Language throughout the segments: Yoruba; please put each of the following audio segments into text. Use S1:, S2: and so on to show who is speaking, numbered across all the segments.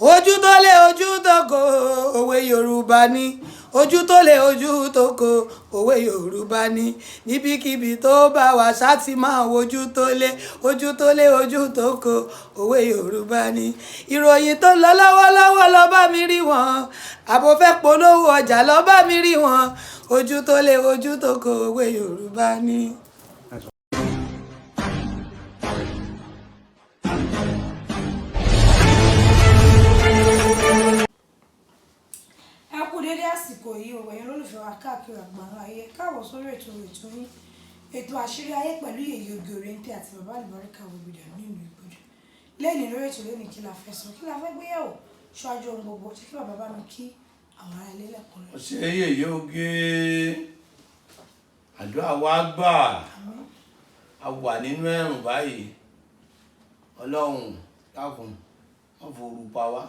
S1: ojú tó lé ojú tó kò òwe Yorùbá ní ojú tó lé ojú tó kò òwe Yorùbá ní níbikíbi tó bá wà ṣáàtì máa wojú tó lé ojú tó lé ojú tó kò òwe Yorùbá ní ìròyìn tó ń lọ lọ́wọ́lọ́wọ́ lọ bá mi rí wọn àbò fẹ́ polówó ọjà lọ bá mi rí wọn ojú tó lé ojú tó kò òwe Yorùbá ní.
S2: Dédé àsìkò yìí òwe yẹn lólùfẹ́ wa káàkiri àgbáńlá ayé káàbọ̀ sórí ètò yín ètò àṣírí ayé pẹ̀lú yèyé oge òrèǹtẹ̀ àti bàbá àlùbáríkà òbídà nínú ìgbòdì lẹ́yìn lórí ètò lónìí kí la fẹ́ sọ kí la fẹ́ gbéyàwó ṣáájú ohun gbogbo ṣé kí bàbá bá mi kí àwọn ará ilé lẹ́kùn rẹ̀.
S3: ṣé yèyé oge àdúrà wa gbà á wà nínú ẹ̀rùn báyìí ọlọ́run dákun wọ́n forú pa wá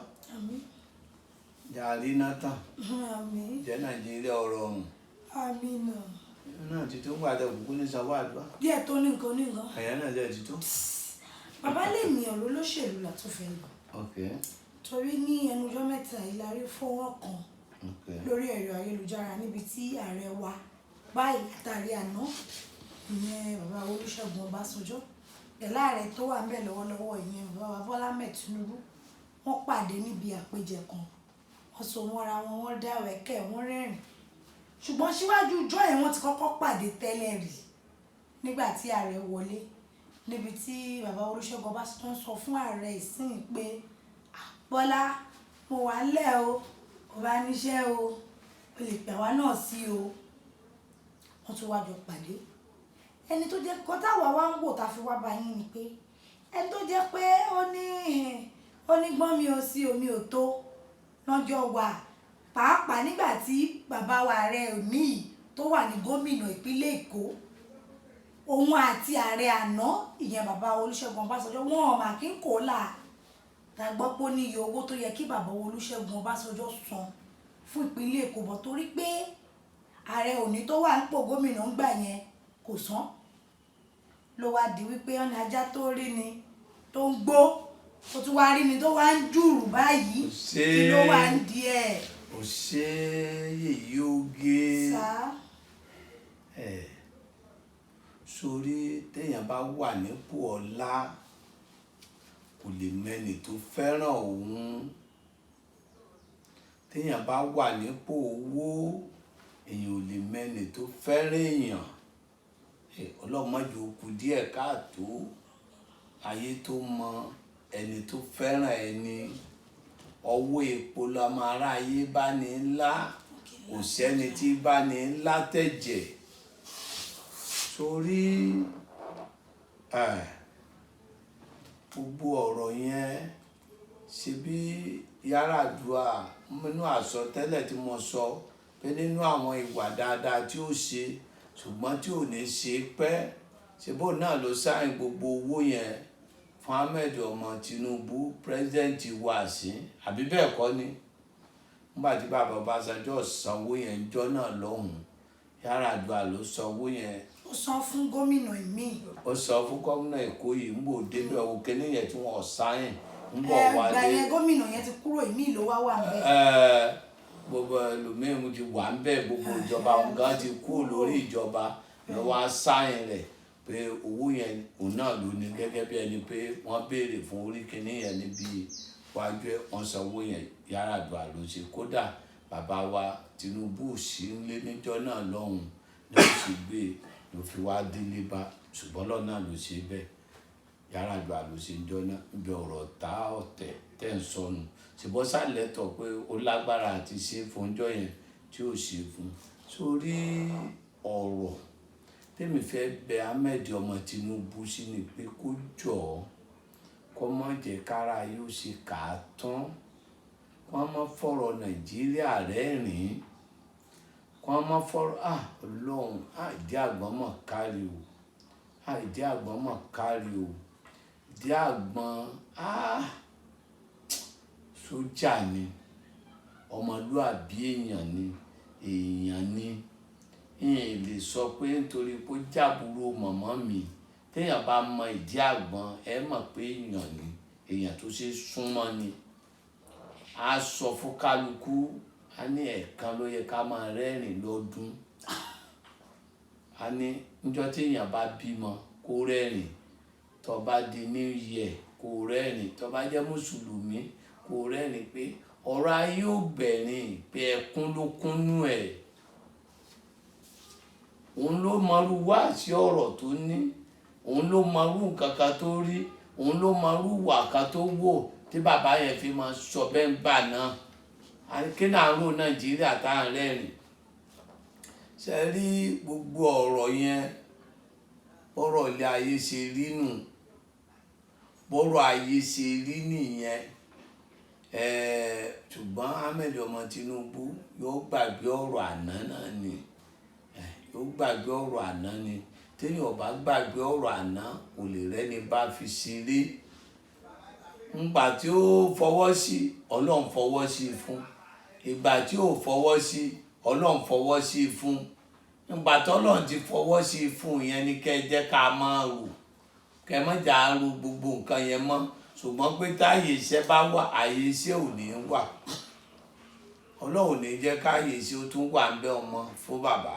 S3: jàrí nathan jẹ́ nàìjíríà ọ̀rọ̀ ọ̀hún náà ti tó ń gbàdá òkùnkùn ní sanwó àdúrà
S2: díẹ̀ tó ní nǹkan
S3: àyà náà jẹ́ ti tó.
S2: bàbá lè ní ọ̀rọ̀ olóṣèlú látúfẹ́ lọ torí ní ẹnujọ́ mẹ́ta yìí la rí fọ́nrán kan lórí ẹ̀rọ ayélujára níbi tí ààrẹ wa báyìí àtàrí àná ìyẹn bàbá Olusegun Obasanjo pẹ̀lú ààrẹ tó wà ń bẹ̀ lọ́wọ́lọ́wọ́ ìyẹn bàbá Bola Tinubu wọ́n pàdé níbi àpèjẹ kan wọ́n so mọ́ra wọn wọ́n dá wẹ́kẹ̀ wọ́n rẹ́rìn ṣùgbọ́n síwájú ọjọ́ yẹn wọ́n ti kọ́kọ́ pàdé tẹ́lẹ̀ rí nígbà tí ààrẹ wọlé níbi tí bàbá Olusegun Obasanjo sọ fún ààrẹ ìsìn pé Bọ́lá mo wà ńlẹ̀ o kò bá níṣẹ́ o o lè pè wá náà sí o wọ́n tún wájọ pàdé ẹni tó jẹ́ kọ́tà wà ń wò tá a fi wá bá yín ni pé ẹni tó jẹ́ pé ó ní gbọ́n mi ò sí omi ò tó lọ́jọ́ wà pàápàá nígbà tí bàbá wa ààrẹ òní tó wà ní gómìnà ìpínlẹ̀ Èkó òun àti ààrẹ àná ìyẹn bàbá Olusegun Obasanjo wọn ò mà kí n kò là tá gbọ́ pé ó ní iye owó tó yẹ kí bàbá Olusegun Obasanjo san fún ìpínlẹ̀ Èkó bọ̀ torí pé ààrẹ òní tó wà ń pò gómìnà ń gbà yẹn kò san ló wá di wípé ọ̀nà ajá tó rí ni tó ń gbó ó tún wá rí ni tó wá ń jùrù báyìí tí ló wá ń di ẹ̀.
S3: ò ṣe yèyé oge sórí téèyàn bá wà nípò ọlá kò lè mẹ́ni tó fẹ́ràn òun téèyàn bá wà nípò owó èèyàn ò lè mẹ́ni tó fẹ́ràn èèyàn ọlọ́mọdé òkú díẹ̀ káàtó ayé tó mọ ẹni tó fẹ́ràn ẹni ọwọ́ epo lọmọ aráyé bá ní ńlá kò sẹ́ni tí bá ní ńlá tẹ̀jẹ̀ sórí gbogbo ọ̀rọ̀ yẹn ṣe bí Yar'Adua nínú àsọtẹ́lẹ̀ tí mo sọ pé nínú àwọn ìwà dáadáa tí ó ṣe ṣùgbọ́n tí ò ní ṣe pẹ́ ṣe bó náà ló sáyìn gbogbo owó yẹn fún Ahmed ọmọ Tinubu president wa sí àbí bẹ́ẹ̀ kọ́ ni nígbà tí bàbá Obasanjo sanwó yẹn jọ náà lọ́hùn Yar'Adua ló sanwó yẹn.
S2: ó san fún gómìnà ìmíì.
S3: ó san fún gómìnà Èkó yìí ń bò débẹ̀ òun kíní yẹn tí wọ́n sáyìn ń bọ̀ wálé.
S2: ẹgbà yẹn gómìnà yẹn ti kúrò ìmíì ló wá wà bẹ́ẹ̀.
S3: gbogbo ẹlòmíràn ti wà ń bẹ̀ gbogbo ìjọba òun gan ti kúrò lórí ìjọba ló wá sáyìn rẹ̀ pé owó yẹn òun náà ló ní gẹ́gẹ́ bí ẹni pé wọ́n béèrè fún orí kìíní yẹn níbi wájú ẹ̀ wọ́n san owó yẹn Yar'Adua ló ṣe kódà bàbá wa Tinubu sí nílé níjọ́ náà lọ́hùn ló sì gbé ló fi wá délé bá ṣùgbọ́n lọ́nà ló ṣe bẹ́ẹ̀ Yar'Adua ló ṣe jọ́ náà níbi ọ̀rọ̀ tá ọ̀tẹ̀ tẹ̀ ń sọnù ṣùgbọ́n sálẹ̀ tọ̀ pé ó lágbára àti ṣe fúnjọ́ yẹn tí ò ṣe fún sórí ọ̀rọ̀ tèmi fẹ́ bẹ Ahmed ọmọ Tinubu sí ni pé kó jọ kó má jẹ́ kára yóò ṣe kà á tán kó má fọ̀rọ̀ Nàìjíríà rẹ́rìn-ín kó má fọ̀rọ̀ Ọlọ́run ìdí àgbọ̀n mọ̀ kárí o ìdí àgbọ̀n mọ̀ kárí o ìdí àgbọ̀n sójà ni ọmọlúàbí èèyàn ni ìyẹn lè sọ pé nítorí pé jábúrò mọ̀mọ́ mi téèyàn bá mọ ìdí àgbọn ẹ mọ̀ pé èèyàn ni èèyàn tó ṣe súnmọ́ ni a sọ fún kálukú a ní ẹ̀ẹ̀kan ló yẹ ká máa rẹ́rìn lọ́dún a ní níjọ́ tí èèyàn bá bímọ kó rẹ́rìn tó bá di new year kó rẹ́rìn tó bá jẹ́ mùsùlùmí kó rẹ́rìn pé ọ̀rọ̀ ayé ò gbẹ̀rìn pé ẹkún ló kúnnú ẹ̀ òun ló mọrú wá sí ọ̀rọ̀ tó ní òun ló mọrú nǹkan kan tó rí òun ló mọrú wà kan tó wò tí bàbá yẹn fi máa sọ bẹ́ẹ̀ ń bà náà kí náà rò Nàìjíríà tá à ń rẹ́rìn ṣe rí gbogbo ọ̀rọ̀ yẹn bọ́rọ̀ ilé ayé ṣe rí nù bọ́rọ̀ ayé ṣe rí nìyẹn ṣùgbọ́n Ahmed ọmọ Tinubu yóò gbàgbé ọ̀rọ̀ àná náà ni yóò gbàgbé ọ̀rọ̀ àná ni téèyàn ò bá gbàgbé ọ̀rọ̀ àná kò lè rẹ́ni bá fi ṣeré ńgbà tí ó fọwọ́ sí Ọlọ́run fọwọ́ sí fún ìgbà tí ò fọwọ́ sí Ọlọ́run fọwọ́ sí fún ńgbà tí Ọlọ́run ti fọwọ́ sí fún yẹn ni kẹ́ jẹ́ ká máa rò kẹ́ má jà á ro gbogbo nǹkan yẹn mọ́ ṣùgbọ́n pé táyé iṣẹ́ bá wà àyè iṣẹ́ ò ní wà Ọlọ́run ní jẹ́ káyè iṣẹ́ ó tún wà ń bẹ ọmọ fún bàbá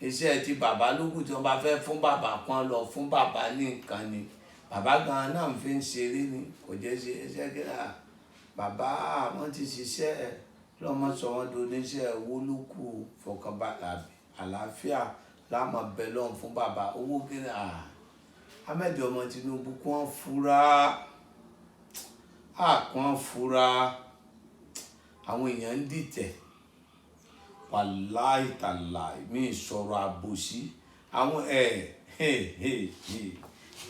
S3: iṣẹ́ ti bàbá lókùn tí wọ́n bá fẹ́ fún bàbá kan lọ fún bàbá ní nǹkan ni bàbá gan náà fi ń ṣeré ni kò jẹ́ ṣe iṣẹ́ kíra bàbá wọn ti ṣiṣẹ́ lọ́mọ sọ wọn do níṣẹ́ owó lókù fọkànbalẹ̀ àlàáfíà láàmú bẹ lọ́hùn fún bàbá owó kíra Ahmed ọmọ Tinubu kàn fura kàn fura àwọn èèyàn ń dìtẹ̀ wàláì tàláì mi sọ̀rọ̀ àbòsí àwọn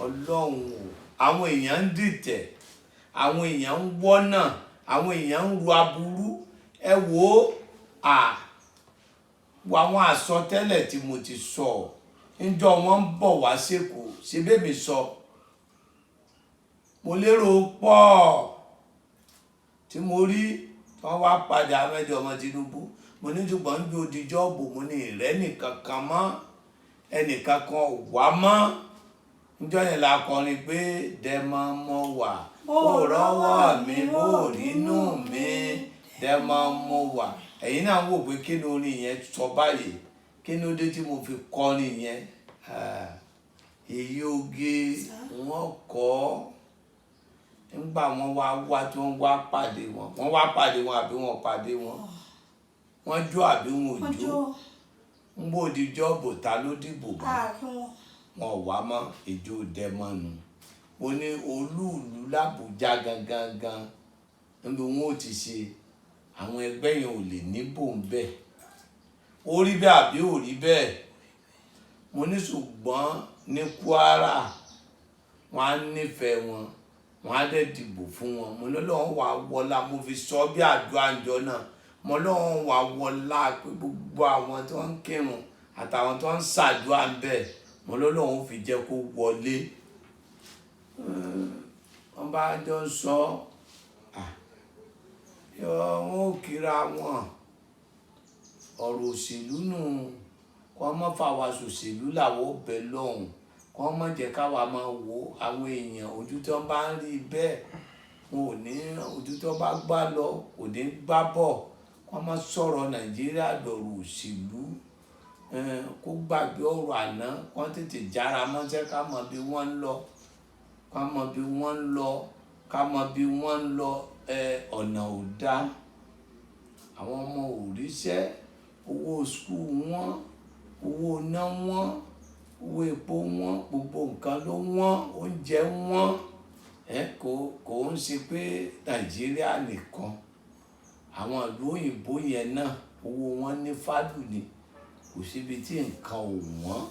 S3: Ọlọ́run àwọn èèyàn ń dìtẹ̀ àwọn èèyàn ń wọ́nà àwọn èèyàn ń ru aburú ẹ wò ó àwọn àsọtẹ́lẹ̀ tí mo ti sọ níjọ́ wọn ń bọ̀ wá sẹ́kọ̀ọ́ ṣebémi sọ mo lérò pọ̀ tí mo rí tí wọ́n wá padà Ahmed ọmọ Tinubu mo ní ṣùgbọ́n ń jó di jọ́ọ̀bù mo ní ìrẹ́ nìkan kan mọ́ ẹnìkan kan wá mọ́ níjọ́ yẹn la kọrin pé dẹ́mọ́ mọ́ wà ó rọ́wọ́ mi bó rínú mi dẹ́mọ́ mọ́ wà ẹ̀yin náà wò pé kí ni orin yẹn sọ báyìí kí ni ó dé tí mo fi kọrin yẹn èyí oge wọn kọ́ nígbà wọn wá tí wọn wá pàdé wọn wá pàdé wọn àbí wọn pàdé wọn jó àbí wọn ò jó ń bò di jọ́ọ̀bù ta ló dìbò bá wọn wá mọ́ ìjó dẹ́mọ́nu ó ní olúùlú làbújá gangan níbi wọn ò ti ṣe àwọn ẹgbẹ́ yẹn ò lè níbò ń bẹ̀ ó rí bẹ́ẹ̀ àbí ò rí bẹ́ẹ̀ mo ní ṣùgbọ́n ní Kwara wọn á nífẹ̀ẹ́ wọn wọn á dẹ̀ dìbò fún wọn mo lọ́lọ́run wà wọlá mo fi sọ bí àdúrà àjọ náà mo lọ́lọ́run wà wọlá pé gbogbo àwọn tó ń kírun àtàwọn tó ń ṣàdúrà ń bẹ̀ mo lọ́lọ́run fi jẹ́ kó wọlé wọn bá jọ sọ wọn ò kíra wọn ọ̀rọ̀ òṣèlú nù kọ́ mọ́ fàwa ṣòṣèlú làwọn ò bẹ lọ́hùn kọ́ mọ́ jẹ́ káwa máa wo àwọn èèyàn ojú tó bá ń rí bẹ́ẹ̀ wọn ò ní ojú tó bá gbá lọ kò ní gbá bọ̀ kọ́ mọ́ sọ̀rọ̀ Nàìjíríà dọ̀rọ̀ òṣèlú kó gbàgbé ọ̀rọ̀ àná kọ́ tètè jára mọ́ṣẹ́ ká mọ̀ bí wọ́n ń lọ ká mọ̀ bí wọ́n ń lọ ká mọ̀ bí wọ́n ń lọ ọ̀nà ò dá àwọn ọmọ ò ríṣẹ́ owó skul wọn owó iná wọn owó epo wọn gbogbo nǹkan ló wọn oúnjẹ wọn kò ń ṣe pé Nàìjíríà nìkan àwọn ìlú òyìnbó yẹn náà owó wọn ní fádù ni kò síbi tí nǹkan ò wọ́n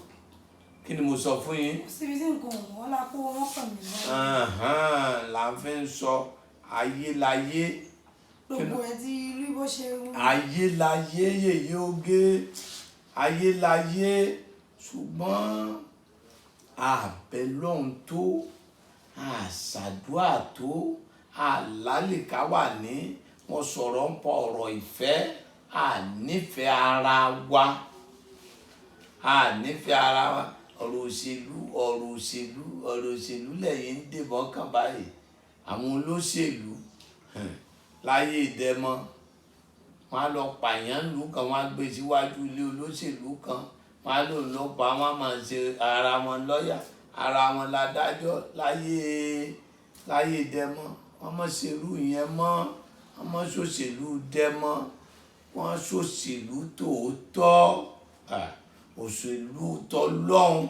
S3: kí ni mo sọ fún yín.
S2: kò síbi tí nǹkan ò wọ́n lápò wọn kàn mí
S3: lọ́wọ́. là ń fẹ́ sọ ayé láyé.
S2: gbogbo ẹ ti rí bó ṣe wú.
S3: ayé láyé yèyé oge ayé láyé ṣùgbọ́n àbẹ̀lọ́hún tó àṣàdúà tó àlálìká wà ní wọ́n sọ̀rọ̀ ń pa ọ̀rọ̀ ìfẹ́ ànífẹ́ ara wa ọ̀rọ̀ òṣèlú lẹ́yìn ń dìbọn kan báyìí àwọn olóṣèlú láyé ìdẹ́mọ́ wọ́n á lọ pààyàn lù kan, wọ́n á gbé síwájú ilé olóṣèlú kan, wọ́n á lò lọ pa, wọ́n á máa ṣe ara wọn lọ́yà, ara wọn ládájọ́ láyé ìdẹ́mọ́. Wọ́n mọ̀ ṣèlú yẹn mọ́, wọ́n mọ̀ ṣòṣèlú dẹ́mọ́, wọ́n ṣòṣèlú tòótọ́, òṣèlú tọlọ́hun.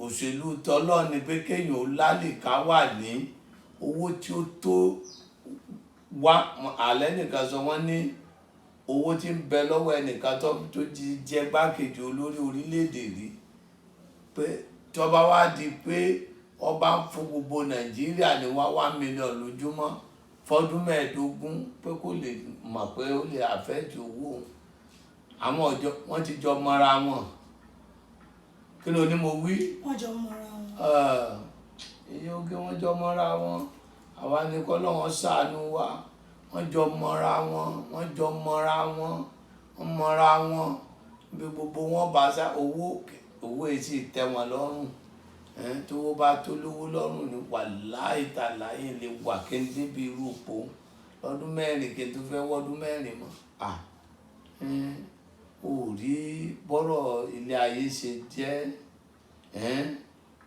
S3: Òṣèlú tọlọ́hun ni pé kéèyàn ó lálìká wà ní owó tí ó tó wá. Àlẹ́ nìkan sọ wọ́n ní owó tí ń bẹ lọ́wọ́ ẹnìkan tó jẹ́ gbákejì olórí orílẹ̀-èdè rí, pé tó bá wá di pé ọba ń fún gbogbo Nàìjíríà ní 1 million lójúmọ́ fọ́dún 15 pé kó lè mọ̀ pé ó lè àfẹ́ẹ̀tì owó. Àwọn ọjọ́ wọ́n ti jọ mọ́ra wọn. Kí ló ní mo wí?
S2: Wọ́n jọ mọ́ra wọn.
S3: Èyí ó gé wọ́n jọ mọ́ra wọn. Àwa ní k'Ọlọ́run ṣàánú wa. Wọ́n jọ mọ́ra wọn, wọ́n jọ mọ́ra wọn, wọ́n mọ́ra wọn. Bí gbogbo wọn bá sá owó èsì tẹ́ wọn lọ́rùn. Tówó bá tó lówó lọ́rùn ní wàláhì tàláhì lè wà kí n débi irú ipò lọ́dún 4 kí n tó fẹ́ wọ́dún 4 mọ́. Ò rí bọ́rọ̀ ilé ayé ṣe jẹ́,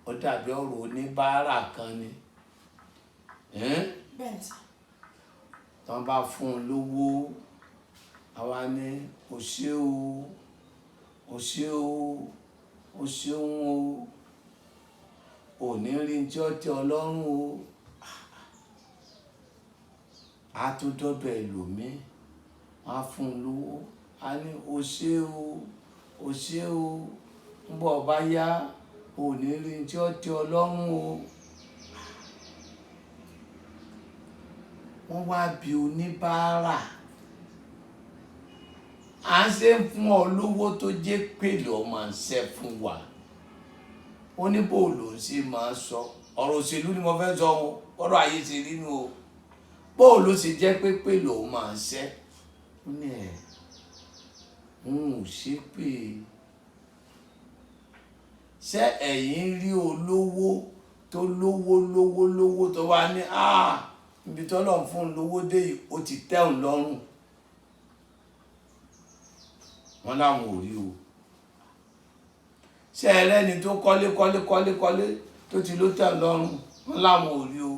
S3: ó dàbí ọ̀rọ̀ oníbàárà kan ni.
S2: Bẹ́ẹ̀ sà.
S3: Tán bá fún un lówó, àwa ní o ṣé o, o ṣé o, o ṣeun o, ò ní rí tí ó tẹ́ ọ lọ́rùn o. A tó dọ́dọ̀ ẹlòmíì, wọ́n á fún un lówó, a ní o ṣé o, o ṣé o, ń bọ̀ bá yá, ò ní rí tí ó tẹ́ ọ lọ́rùn o. Wọ́n wá bí oníbàárà. À ń ṣe fún ọ lówó tó jẹ́ pèlè ọmọ ń ṣe fún wa. Ó ní bó ló ń ṣe máa sọ. Ọ̀rọ̀ òṣèlú ni mo fẹ́ sọ o, ọ̀rọ̀ ayé ṣe rí nù o. Bó ló ṣe jẹ́ pé pèlè ó máa ń ṣe. Ó ní ò ṣe pé. Ṣé ẹ̀yin rí olówó tó lówó tó wá ní ibi tó lọ́n fún un lówó dé yìí ó ti tẹ́ òun lọ́rùn? Wọ́n láwọn ò rí o. Ṣé ẹlẹ́ni tó kọ́lé tó ti ló tẹ́ òun lọ́rùn? Wọ́n láwọn ò rí o.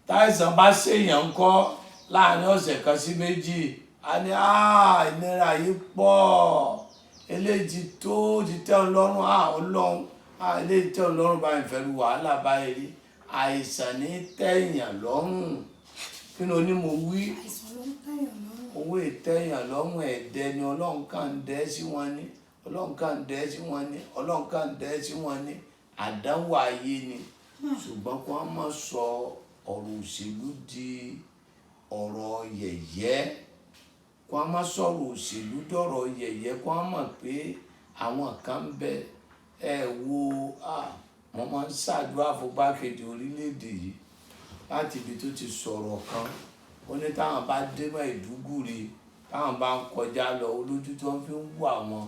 S3: Táìsàn bá ṣèyàn ń kọ́ láàrin ọ̀sẹ̀ kan sí méjì, a ní ìnira yìí pọ̀, eléjì tó ti tẹ́ òun lọ́rùn, Ọlọ́run eléyìí tẹ́ òun lọ́rùn bá ìfẹ́rù wàhálà báyìí rí. Àìsàn ní tẹ́yàn lọ́rùn. Kí ló ní mo wí?
S2: Àìsàn ló ń tẹ̀yàn lọ́rùn.
S3: Owó ìtẹ́yàn lọ́rùn ẹ̀dẹ́ ni Ọlọ́run kàn ń dẹ́ sí wọn ní. Ọlọ́run kàn ń dẹ́ sí wọn ní. Ọlọ́run kàn ń dẹ́ sí wọn ní. Àdánwò ayé ni. Ṣùgbọ́n kí wọ́n má sọ ọ̀rọ̀ òṣèlú di ọ̀rọ̀ yẹ̀yẹ́. Kí wọ́n má sọ̀rọ̀ òṣèlú dọ̀rọ̀ yẹ̀yẹ́. Kí wọ́n mọ̀ pé àwọn kan ń bẹ wọ́n máa ń ṣàdúrà fún gbákejì orílẹ̀-èdè yìí láti ibi tó ti sọ̀rọ̀ kan. Ó ní táwọn bá dé Maiduguri, táwọn bá ń kọjá lọ, olójú tó ń fi ń wò àwọn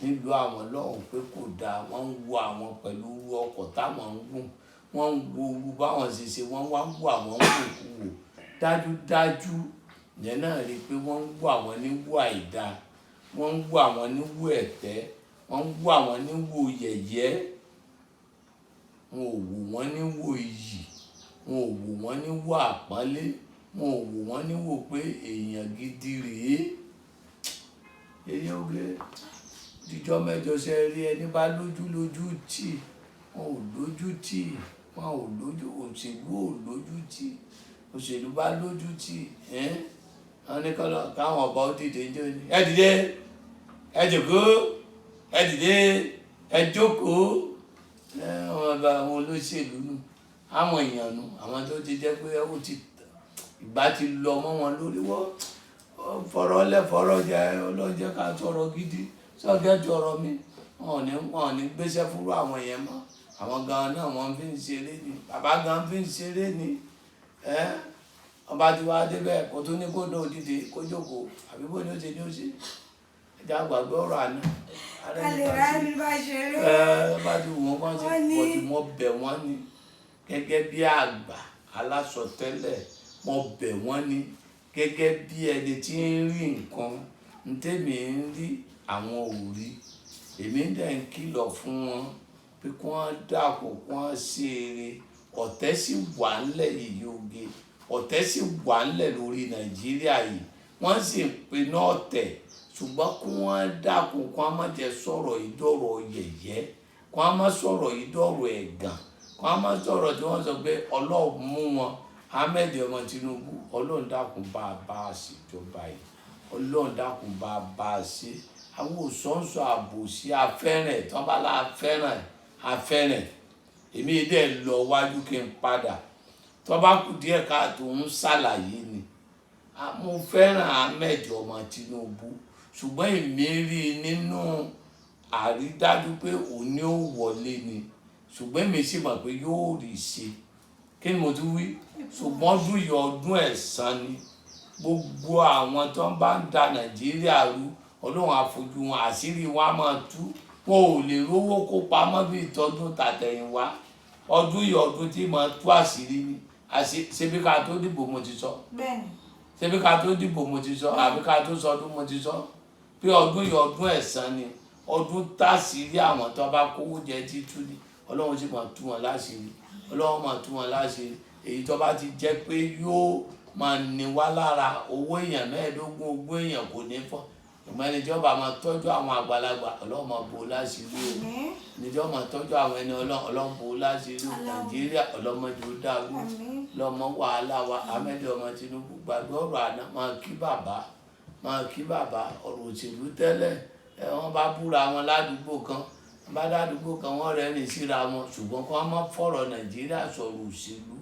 S3: nílùú àwọn lọ́hùn pé kò dáa. Wọ́n ń wo àwọn pẹ̀lú ọkọ̀ táwọn ń gùn. Wọ́n ń wo orú báwọn ṣe ṣe, wọ́n wá ń wo àwọn wò. Dájúdájú yẹn náà rí i pé wọ́n ń wo àwọn níwò àìdáa. Wọ́n ń wo àwọn níwò ẹ̀tẹ́. Wọ́n ń wo àwọn níwò yẹ̀yẹ́. Wọn ò wò wọ́n níwò iyì. Wọn ò wò wọ́n níwò àpọ́nlé. Wọn ò wò wọ́n níwò pé èèyàn gidi rèé. Èyí ó gé jíjọ́ mẹ́jọ ṣe rí ẹni bá lójú tì. Wọn ò lójú tì. Wọn ò lójú, òṣèlú ò lójú tì. Òṣèlú bá lójú tì. Wọ́n ní káwọn ọba ó dìde ní òní. Ẹ dìde, ẹ jókòó, ẹ dìde, ẹ jókòó. Àwọn olóṣèlú nù, àwọn èèyàn nù, àwọn tó ti jẹ́ pé ìgbà ti lọ mọ́ wọn lórí. Wọ́n fọ̀rọ̀ jẹ́ ọlọ́jẹ́ ká sọ̀rọ̀ gidi. Sọ́gẹ́tì ọ̀rọ̀ mi, wọn ò ní gbéṣẹ́ fúrú àwọn yẹn mọ́. Àwọn gan náà wọ́n fi ń ṣeré ni. Bàbá gan fi ń ṣeré ni. Ọba ti wá débẹ̀ kó tó ní kó dó dìde kó jókòó. Àbí bó ni ó ṣe ní ó ṣe. Ẹja gbàgbé ọ̀rọ̀ àná.
S2: A lè rá ní bá ṣeré.
S3: Bá ti wọ́n kàn sí pọ̀ tí wọ́n bẹ̀ wọ́n ni. gẹ́gẹ́ bí àgbà alásọtẹ́lẹ̀ mo bẹ̀ wọ́n ní gẹ́gẹ́ bí ẹni tí ń rí nǹkan ntẹ́mi ń rí àwọn ò rí èmi dẹ̀ ń kìlọ̀ fún wọn pé kí wọ́n dàpọ̀ kí wọ́n ṣe eré ọ̀tẹ̀ sì wà ńlẹ̀ yìí oge ọ̀tẹ̀ sì wà ńlẹ̀ lórí Nàìjíríà yìí wọ́n sì ń pinnu ọ̀tẹ̀ ṣùgbọ́n kí wọ́n dàpọ̀ kí wọ́n má jẹ́ sọ̀rọ̀ ìdọ̀rọ̀ yẹ̀yẹ́ kí wọ́n má sọ̀rọ̀ ìdọ̀rọ̀ ẹ̀gàn kí wọ́n má sọ̀rọ̀ tí wọ́n sọ pé Ọlọ́run mú wọn Ahmed ọmọ Tinubu Ọlọ́run dákun bá a bá a ṣèjọba yìí Ọlọ́run dákun bá a bá a ṣe àwọn òṣòǹṣò àbòsí afẹ́rẹ̀ tí wọ́n bá la afẹ́rẹ̀ èmi dẹ̀ lọ wájú kí n padà tí wọ́n bá kù díẹ̀ káàtó ń ṣàlàyé ni mo fẹ́ràn Ahmed ọmọ Tinubu ṣùgbọ́n èmi rí i nínú àrídájú pé òní ò wọlé ni ṣùgbọ́n èmi sì mọ̀ pé yóò rí i ṣe kí ni mo tún wí ṣùgbọ́n ọdún yìí ọdún ẹ̀san ni gbogbo àwọn tó ń bá ń da Nàìjíríà rú Ọlọ́run àfojú wọn àṣírí wọn á máa tú wọn ò lè rówó kó pamọ́ bí ìtọ́dún tàtẹ̀yìnwá ọdún yìí ọdún tí máa tú àṣírí ni ṣebí ká tó dìbò mo ti sọ ṣebí ká tó dìbò mo ti sọ àbí ká tó sọdún mo ti sọ pé ọdún yìí ọdún ẹ̀san ni ọdún táṣírí àwọn tó bá kówó jẹ títú ni Ọlọ́run sì máa tú wọn láṣírí Ọlọ́run máa tú wọn láṣírí èyí tó bá ti jẹ́ pé yóò máa ní wá lára owó èèyàn 15 ogún èèyàn kò ní fọ́ ìmọ̀ ẹni tí ọba máa tọ́jú àwọn àgbàlagbà Ọlọ́run máa bò láṣìírí o ẹni tí ọba máa tọ́jú àwọn ẹni Ọlọ́run bò láṣìírí o Nàìjíríà ọlọ́mọdé ó dàrú lọ́mọ wàhálà wa Ahmed ọmọ Tinubu gbàgbé ọ̀rọ̀ àná máa kí bàbá ọ̀rọ̀ òṣèlú tẹ́lẹ̀ wọ́n bá búra wọn ládùúgbò kan wọ́n rẹ́rìn síra wọn ṣùgbọ́n kí wọ́n má fọ̀rọ̀ Nàìjíríà sọ̀rọ̀ òṣèlú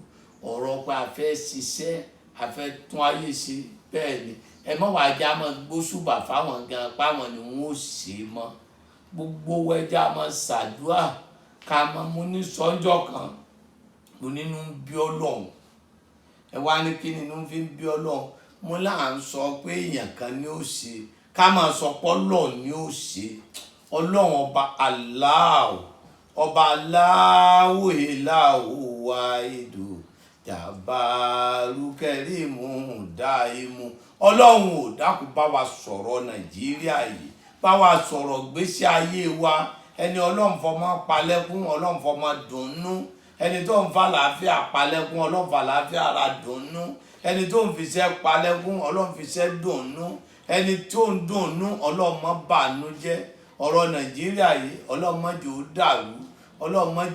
S3: ọ̀rọ̀ pé a fẹ́ ṣiṣẹ́ a fẹ́ tún ayé ṣe bẹ́ẹ̀ ni ẹ mọ̀ wá já mọ́ gbóṣùbà fáwọn gan páwọn ni wọ́n ó ṣe mọ́ gbogbo ẹja mọ́ ṣàdúrà ká mọ́ mú ní sọ́njọ́ kan mo nínú bí Ọlọ́run ẹ wá ní kí nínú fi ń bí Ọlọ́run mo là ń sọ pé èèyàn kan ni ó ṣe ká máa sọ pé Ọlọ́run ni ó ṣe Ọlọ́run ọba aláwò ìlàwò wa èdò jàbáàrú kẹrìmù dáìmù Ọlọ́run ò dákun bá wa sọ̀rọ̀ Nàìjíríà yìí bá wa sọ̀rọ̀ gbésí ayé wa ẹni Ọlọ́run fọmọ palẹ́kún Ọlọ́run fọmọ dùnnú ẹni tó ń fa làáfíà palẹ́kún Ọlọ́run fa làáfíà ara dùnnú ẹni tó ń fiṣẹ́ palẹ́kún Ọlọ́run fiṣẹ́ dùnnú ẹni tó ń dùnnú Ọlọ́run má bànújẹ́ ọ̀rọ̀ Nàìjíríà yìí Ọlọ́run má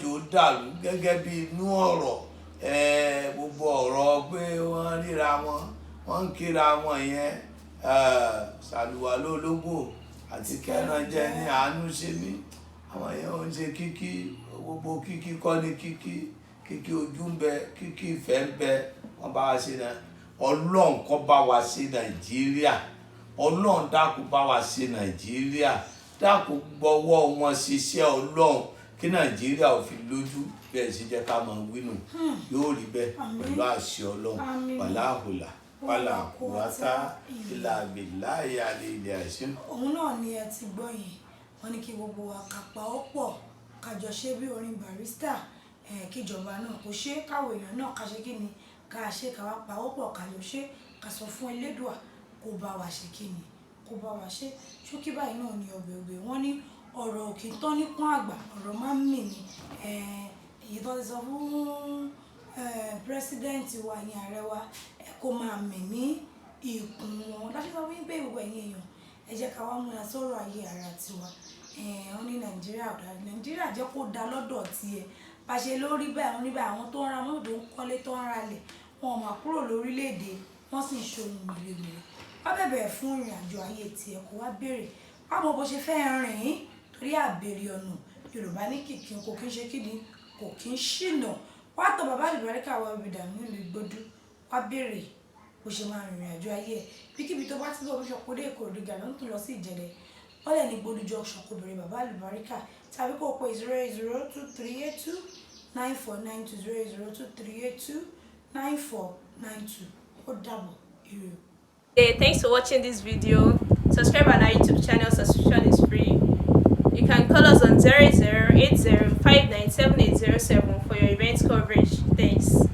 S3: jẹ́ ó dàrú gẹ́gẹ́ bí inú ọ̀rọ̀ gbogbo ọ̀rọ̀ pé wọ́n ríra wọn wọ́n ń kíra wọn yẹn ṣàlùwà lólógbò àti kẹ́ran jẹ́ ní àánú ṣe mí àwọn yẹn ń ṣe kíkí gbogbo kíkí kọ́ ní kíkí ojú ń bẹ kíkí ìfẹ́ ń bẹ wọ́n bá wa ṣe náà Ọlọ́run kó bá wa ṣe Nàìjíríà Ọlọ́run dákun bá wa ṣe Nàìjíríà dákun gbọ́wọ́ wọn ṣiṣẹ́ Ọlọ́run kí Nàìjíríà ò fi lójú bẹ́ẹ̀ sì jẹ́ ká máa wínú yóò rí bẹ́ẹ̀ pẹ̀lú àṣẹ Ọlọ́run wàláhùlà wàlàkùwátá ìlà àbíláyé alẹ́ ilẹ̀ àṣẹ.
S2: òun náà ni ẹ ti gbọ́ yẹn wọ́n ní kí gbogbo wa kápá ó pọ̀ kájọ ṣe bí orin Barrister kíjọba náà kò ṣe káwọ èèyàn náà ká ṣe kí ni ká ṣe ká wá pa ó pọ̀ kájọ ṣe ká sọ fún Elédùà kó bá wa ṣe kí ni kó bá wa ṣe ṣókí báyìí náà ni ọbẹ̀ ògbè wọ́n ní ọ̀rọ̀ òkè tán nípọ́n àgbà ọ̀rọ̀ máa ń mì ní èyí tó ti sọ fún pírẹsidẹ́ǹtì wa ní ààrẹ wa kó máa mì ní ìkùn wọn láti sọ wípé gbogbo ẹ̀yin èèyàn ẹ jẹ́ ká wá múra sọ̀rọ̀ ayé ara tiwa wọ́n ní Nàìjíríà jẹ́ kó da lọ́dọ̀ tiẹ̀ bá ṣe lórí bẹ́ẹ̀ wọ́n ní bẹ́ẹ̀ àwọn tó ń ra mọ́tò ń kọ́lé tó ń ralẹ̀ wọn ò mà kúrò lórílẹ̀‐èdè wọ́n sì ń ṣohun mèremère wọ́n bẹ̀bẹ̀ fún ìrìn àjò ayé tiẹ̀ kó wá béèrè wọ́n bó ṣe fẹ́ rìn ín torí àbèrè ọ̀nà Yorùbá ní kìkì kò kí ń ṣe kíni kò kí ń ṣìnà wá tó bàbá Alubarika wọ ibi dànù ìlú Ìgbódù wá béèrè bó ṣe máa rìnrìn àjò ayé ẹ̀ bíkíbi tó bá ti lọ bíṣọ kó dé Ìkòròdú gà ló ń tún lọ sí Ìjẹ̀dẹ̀ wọ́n lẹ̀ ní Ìgbódù junction kò béèrè bàbá Alubarika tàbí kò pé 08023829492 08023829492 ó dàbọ̀ ire.
S4: Hey, thanks for watching this video. Subscribe on our YouTube channel. Subscription is free. You can call us on 0080597807 for your event coverage. Thanks.